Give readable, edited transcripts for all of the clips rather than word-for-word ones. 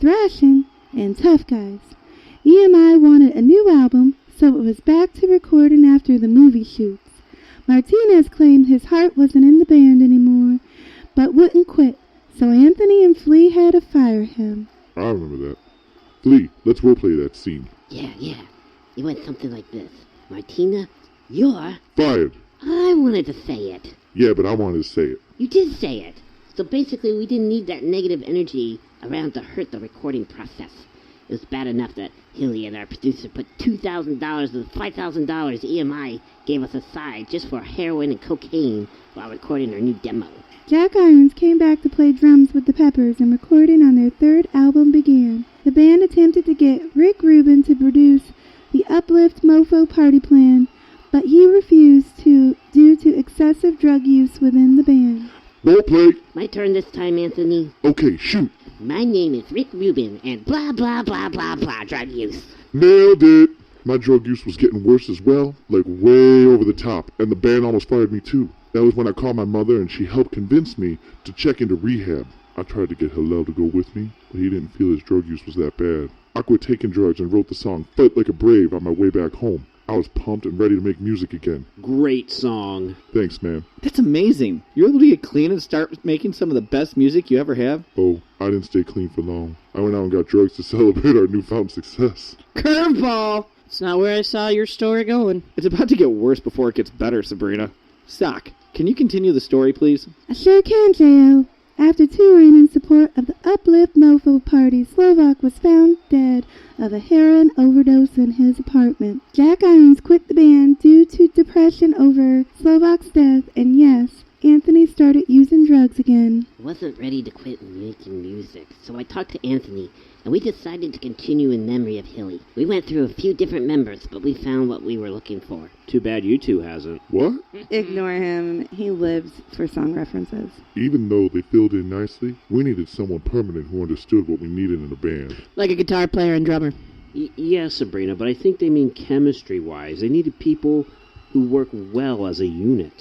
Thrashing, and Tough Guys. EMI wanted a new album, so it was back to recording after the movie shoots. Martinez claimed his heart wasn't in the band anymore, but wouldn't quit, so Anthony and Flea had to fire him. I remember that. Flea, let's roleplay that scene. Yeah. It went something like this. Martina, you're... Fired. I wanted to say it. Yeah, but I wanted to say it. You did say it. So basically, we didn't need that negative energy around to hurt the recording process. It was bad enough that Hilly and our producer put $2,000 of the $5,000 EMI gave us aside just for heroin and cocaine while recording our new demo. Jack Irons came back to play drums with the Peppers, and recording on their third album began. The band attempted to get Rick Rubin to produce the Uplift Mofo Party Plan, but he refused to due to excessive drug use within the band. Roleplay. My turn this time, Anthony. Okay, shoot. My name is Rick Rubin, and blah, blah, blah, blah, blah, drug use. Nailed it. My drug use was getting worse as well, like way over the top, and the band almost fired me too. That was when I called my mother, and she helped convince me to check into rehab. I tried to get Hillel to go with me, but he didn't feel his drug use was that bad. I quit taking drugs and wrote the song Fight Like a Brave on my way back home. I was pumped and ready to make music again. Great song. Thanks, man. That's amazing. You're able to get clean and start making some of the best music you ever have? Oh, I didn't stay clean for long. I went out and got drugs to celebrate our newfound success. Curveball! It's not where I saw your story going. It's about to get worse before it gets better, Sabrina. Stock, can you continue the story, please? I sure can, J.O. After touring in support of the Uplift Mofo Party, Slovak was found dead of a heroin overdose in his apartment. Jack Irons quit the band due to depression over Slovak's death, and yes, Anthony started using drugs again. I wasn't ready to quit making music, so I talked to Anthony, and we decided to continue in memory of Hilly. We went through a few different members, but we found what we were looking for. Too bad you two hasn't. What? Ignore him. He lives for song references. Even though they filled in nicely, we needed someone permanent who understood what we needed in a band. Like a guitar player and drummer. Yeah, Sabrina, but I think they mean chemistry-wise. They needed people who work well as a unit.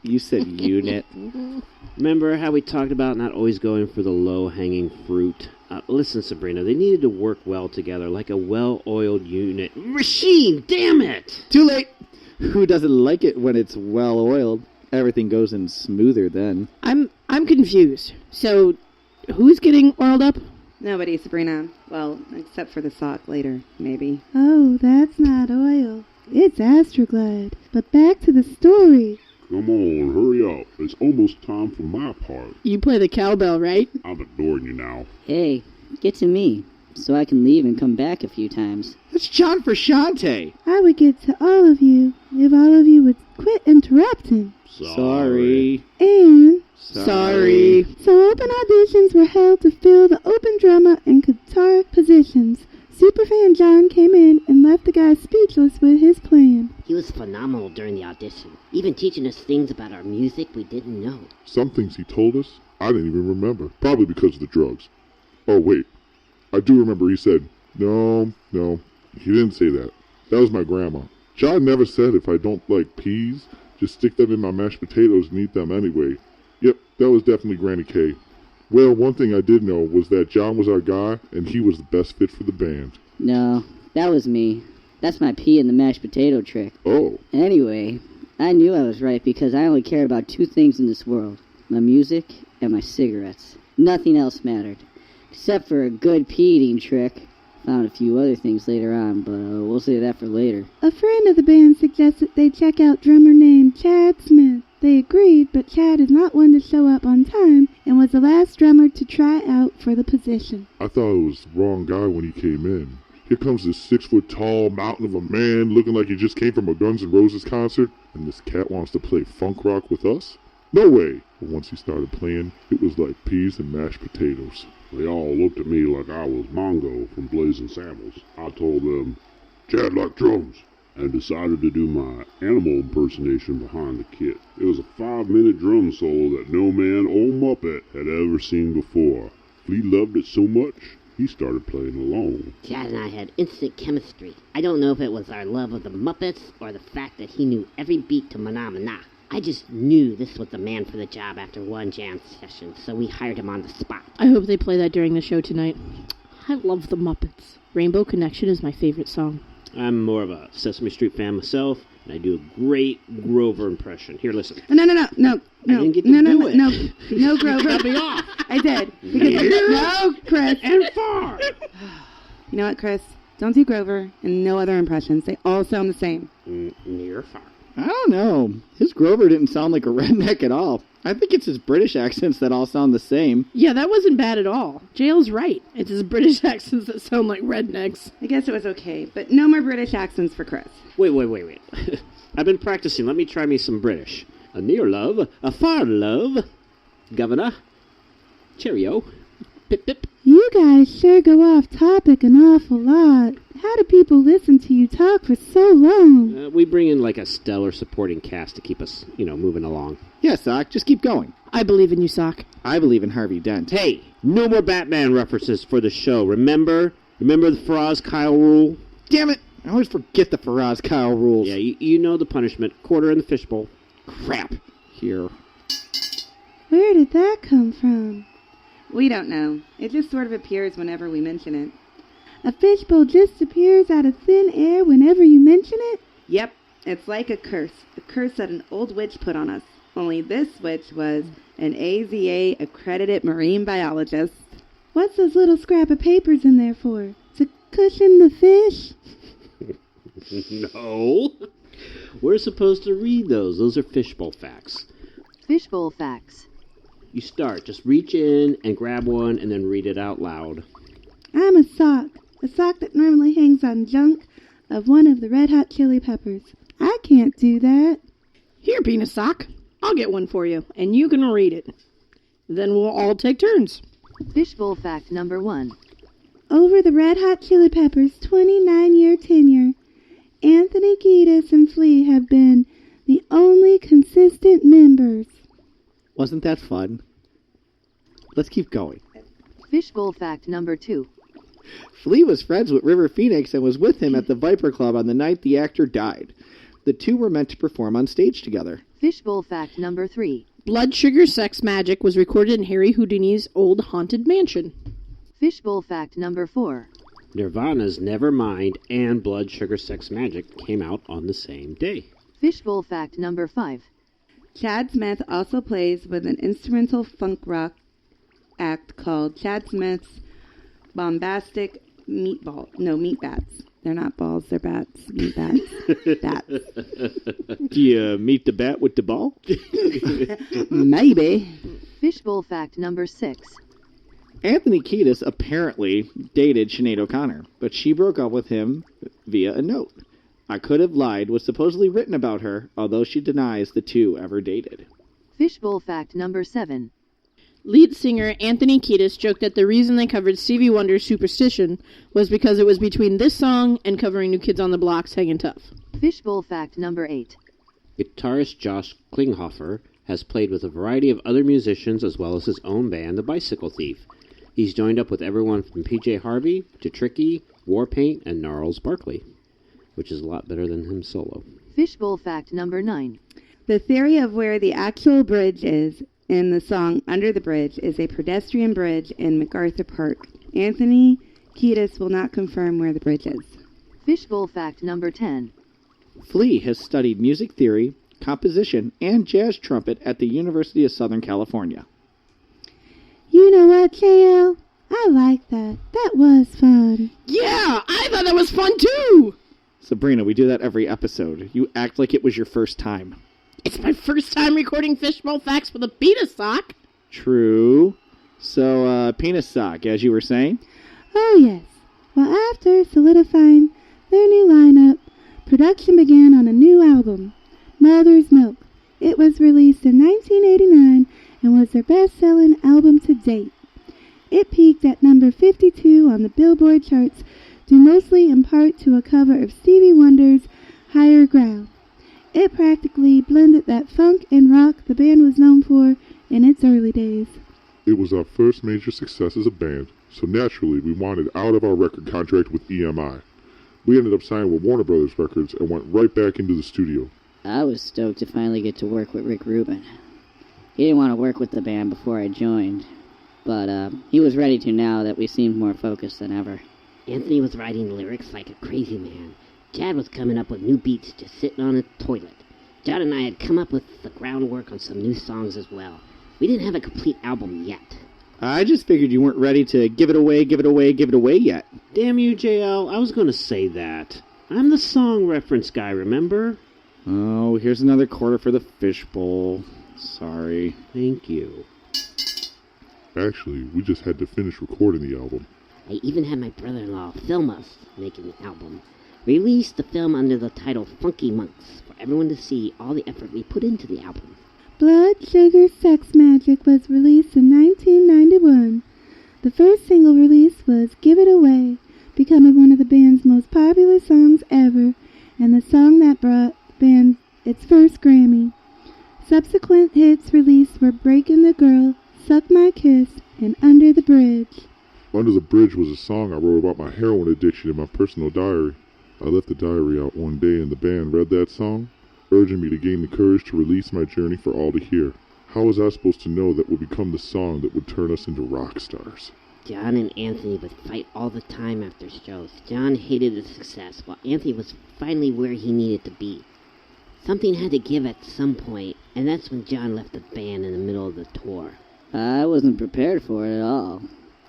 You said unit. Remember how we talked about not always going for the low-hanging fruit? Listen, Sabrina, they needed to work well together, like a well-oiled unit. Machine, damn it! Too late! Who doesn't like it when it's well-oiled? Everything goes in smoother then. I'm confused. So, who's getting oiled up? Nobody, Sabrina. Well, except for the sock later, maybe. Oh, that's not oil. It's Astroglide. But back to the story. Come on, hurry up. It's almost time for my part. You play the cowbell, right? I'm ignoring you now. Hey, get to me, so I can leave and come back a few times. That's John Frusciante. I would get to all of you if all of you would quit interrupting. Sorry. And... Sorry. So open auditions were held to fill the open drummer and guitar positions. Superfan John came in and left the guys speechless with his plan. He was phenomenal during the audition, even teaching us things about our music we didn't know. Some things he told us, I didn't even remember. Probably because of the drugs. Oh, wait. I do remember he said, No, he didn't say that. That was my grandma. John never said if I don't like peas, just stick them in my mashed potatoes and eat them anyway. Yep, that was definitely Granny K. Well, one thing I did know was that John was our guy, and he was the best fit for the band. No, that was me. That's my pea in the mashed potato trick. Oh. Anyway, I knew I was right because I only cared about two things in this world. My music and my cigarettes. Nothing else mattered. Except for a good pea eating trick. Found a few other things later on, but we'll save that for later. A friend of the band suggested they check out drummer named Chad Smith. They agreed, but Chad is not one to show up on time and was the last drummer to try out for the position. I thought it was the wrong guy when he came in. Here comes this 6-foot-tall mountain of a man looking like he just came from a Guns N' Roses concert, and this cat wants to play funk rock with us? No way! But once he started playing, it was like peas and mashed potatoes. They all looked at me like I was Mongo from Blazing Saddles. I told them, Chad like drums, and decided to do my animal impersonation behind the kit. It was a 5-minute drum solo that no man or Muppet had ever seen before. Flea loved it so much, he started playing along. Chad and I had instant chemistry. I don't know if it was our love of the Muppets or the fact that he knew every beat to Mana Mana. I just knew this was the man for the job after one jam session, so we hired him on the spot. I hope they play that during the show tonight. I love the Muppets. Rainbow Connection is my favorite song. I'm more of a Sesame Street fan myself, and I do a great Grover impression. Here, listen. No, I didn't get to do it. No, Grover. You cut me off. I did. No, Chris. And far. You know what, Chris? Don't do Grover and no other impressions. They all sound the same. Near far. I don't know. His Grover didn't sound like a redneck at all. I think it's his British accents that all sound the same. Yeah, that wasn't bad at all. Jail's right. It's his British accents that sound like rednecks. I guess it was okay, but no more British accents for Chris. Wait. I've been practicing. Let me try me some British. A near love, a far love. Governor. Cheerio. Pip pip. You guys sure go off topic an awful lot. How do people listen to you talk for so long? We bring in like a stellar supporting cast to keep us, moving along. Yeah, Sock, just keep going. I believe in you, Sock. I believe in Harvey Dent. Hey, no more Batman references for the show. Remember the Faraz Kyle rule? Damn it! I always forget the Faraz Kyle rules. Yeah, you know the punishment. Quarter in the fishbowl. Crap. Here. Where did that come from? We don't know. It just sort of appears whenever we mention it. A fishbowl just appears out of thin air whenever you mention it? Yep. It's like a curse that an old witch put on us. Only this witch was an AZA accredited marine biologist. What's those little scrap of papers in there for? To cushion the fish? No. We're supposed to read those. Those are fishbowl facts. Fishbowl facts. You start. Just reach in and grab one and then read it out loud. I'm a sock that normally hangs on junk of one of the Red Hot Chili Peppers. I can't do that. Here, Penis Sock. I'll get one for you, and you can read it. Then we'll all take turns. Fishbowl fact number 1. Over the Red Hot Chili Peppers' 29-year tenure, Anthony Kiedis and Flea have been the only consistent members. Wasn't that fun? Let's keep going. Fishbowl fact number 2. Flea was friends with River Phoenix and was with him at the Viper Club on the night the actor died. The two were meant to perform on stage together. Fishbowl fact number 3. Blood Sugar Sex Magic was recorded in Harry Houdini's old haunted mansion. Fishbowl fact number 4. Nirvana's Nevermind and Blood Sugar Sex Magic came out on the same day. Fishbowl fact number 5. Chad Smith also plays with an instrumental funk rock act called Chad Smith's Bombastic Meat Bats. They're not balls, they're bats. Meat bats. Bats. Do you meet the bat with the ball? Maybe. Fishbowl fact number 6. Anthony Kiedis apparently dated Sinead O'Connor, but she broke up with him via a note. I Could Have Lied was supposedly written about her, although she denies the two ever dated. Fishbowl fact number 7. Lead singer Anthony Kiedis joked that the reason they covered Stevie Wonder's Superstition was because it was between this song and covering New Kids on the Block's Hangin' Tough. Fishbowl fact number 8. Guitarist Josh Klinghoffer has played with a variety of other musicians as well as his own band, The Bicycle Thief. He's joined up with everyone from PJ Harvey to Tricky, Warpaint, and Gnarls Barkley, which is a lot better than him solo. Fishbowl fact number 9. The theory of where the actual bridge is in the song Under the Bridge is a pedestrian bridge in MacArthur Park. Anthony Kiedis will not confirm where the bridge is. Fishbowl fact number 10. Flea has studied music theory, composition, and jazz trumpet at the University of Southern California. You know what, JL? I like that. That was fun. Yeah, I thought that was fun too! Sabrina, we do that every episode. You act like it was your first time. It's my first time recording Fishbowl Facts with a Penis Sock. True. So, Penis Sock, as you were saying? Oh, yes. Well, after solidifying their new lineup, production began on a new album, Mother's Milk. It was released in 1989 and was their best-selling album to date. It peaked at number 52 on the Billboard charts, due mostly in part to a cover of Stevie Wonder's Higher Ground. It practically blended that funk and rock the band was known for in its early days. It was our first major success as a band, so naturally we wanted out of our record contract with EMI. We ended up signing with Warner Brothers Records and went right back into the studio. I was stoked to finally get to work with Rick Rubin. He didn't want to work with the band before I joined. but he was ready to now that we seemed more focused than ever. Anthony was writing lyrics like a crazy man. Chad was coming up with new beats just sitting on a toilet. John and I had come up with the groundwork on some new songs as well. We didn't have a complete album yet. I just figured you weren't ready to give it away yet. Damn you, JL, I was going to say that. I'm the song reference guy, remember? Oh, here's another quarter for the fishbowl. Sorry. Thank you. Actually, we just had to finish recording the album. I even had my brother-in-law film us making the album. We released the film under the title Funky Monks for everyone to see all the effort we put into the album. Blood Sugar Sex Magic was released in 1991. The first single release was Give It Away, becoming one of the band's most popular songs ever, and the song that brought the band its first Grammy. Subsequent hits released were Breaking the Girl, Suck My Kiss, and Under the Bridge. Under the Bridge was a song I wrote about my heroin addiction in my personal diary. I left the diary out one day and the band read that song, urging me to gain the courage to release my journey for all to hear. How was I supposed to know that would become the song that would turn us into rock stars? John and Anthony would fight all the time after shows. John hated the success, while Anthony was finally where he needed to be. Something had to give at some point, and that's when John left the band in the middle of the tour. I wasn't prepared for it at all.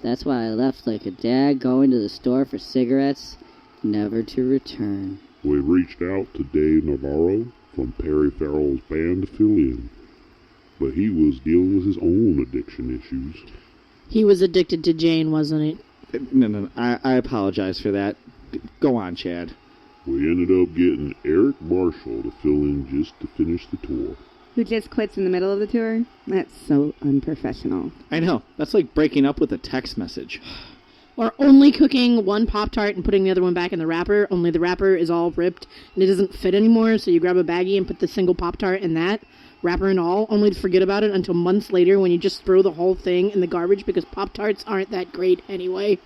That's why I left like a dad going to the store for cigarettes, never to return. We reached out to Dave Navarro from Perry Farrell's band to fill in, but he was dealing with his own addiction issues. He was addicted to Jane, wasn't he? No, I apologize for that. Go on, Chad. We ended up getting Eric Marshall to fill in just to finish the tour. Who just quits in the middle of the tour? That's so unprofessional. I know. That's like breaking up with a text message. Or only cooking one Pop-Tart and putting the other one back in the wrapper, only the wrapper is all ripped and it doesn't fit anymore, so you grab a baggie and put the single Pop-Tart in that, wrapper and all, only to forget about it until months later when you just throw the whole thing in the garbage because Pop-Tarts aren't that great anyway.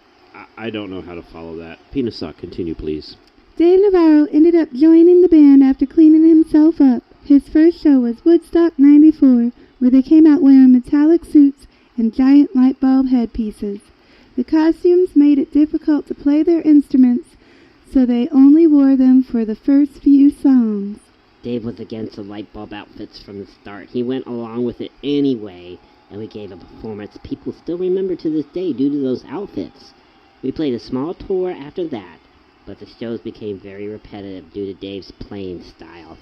I don't know how to follow that. Penisok, continue, please. Dave Navarro ended up joining the band after cleaning himself up. His first show was Woodstock 94, where they came out wearing metallic suits and giant light bulb headpieces. The costumes made it difficult to play their instruments, so they only wore them for the first few songs. Dave was against the light bulb outfits from the start. He went along with it anyway, and we gave a performance people still remember to this day due to those outfits. We played a small tour after that, but the shows became very repetitive due to Dave's playing style.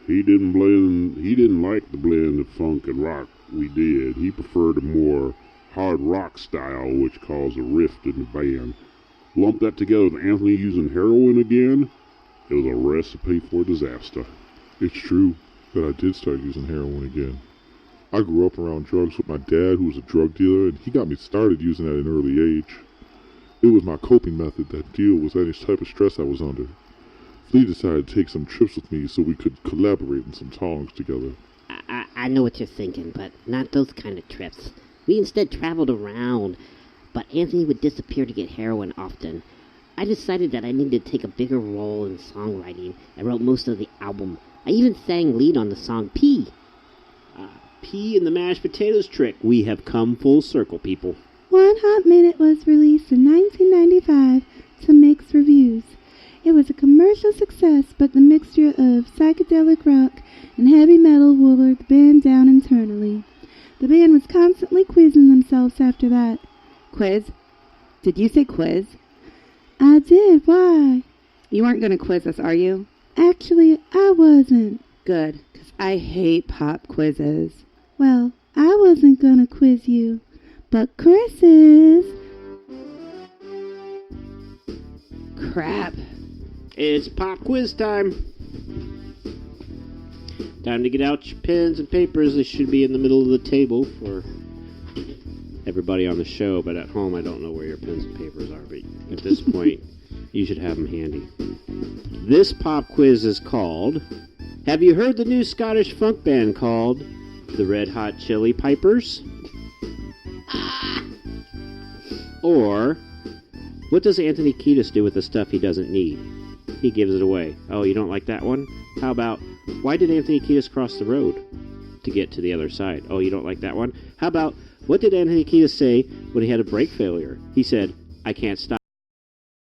He didn't like the blend of funk and rock we did. He preferred a more hard rock style, which caused a rift in the band. Lump that together with Anthony using heroin again, it was a recipe for disaster. It's true that I did start using heroin again. I grew up around drugs with my dad, who was a drug dealer, and he got me started using it at an early age. It was my coping method that dealt with any type of stress I was under. Flea decided to take some trips with me so we could collaborate on some songs together. I know what you're thinking, but not those kind of trips. We instead traveled around, but Anthony would disappear to get heroin often. I decided that I needed to take a bigger role in songwriting and wrote most of the album. I even sang lead on the song P. P in the mashed potatoes trick. We have come full circle, people. One Hot Minute was released in 1995 to mixed reviews. It was a commercial success, but the mixture of psychedelic rock and heavy metal wore the band down internally. The band was constantly quizzing themselves after that. Quiz? Did you say quiz? I did, why? You aren't going to quiz us, are you? Actually, I wasn't. Good, because I hate pop quizzes. Well, I wasn't gonna quiz you, but Chris is. Crap. It's pop quiz time. Time to get out your pens and papers. They should be in the middle of the table for everybody on the show, but at home I don't know where your pens and papers are, but at this point you should have them handy. This pop quiz is called, have you heard the new Scottish funk band called the Red Hot Chili Pipers? Or, what does Anthony Kiedis do with the stuff he doesn't need? He gives it away. Oh, you don't like that one? How about, why did Anthony Kiedis cross the road to get to the other side? Oh, you don't like that one? How about, What did Anthony Kiedis say when he had a brake failure? He said, "I can't stop."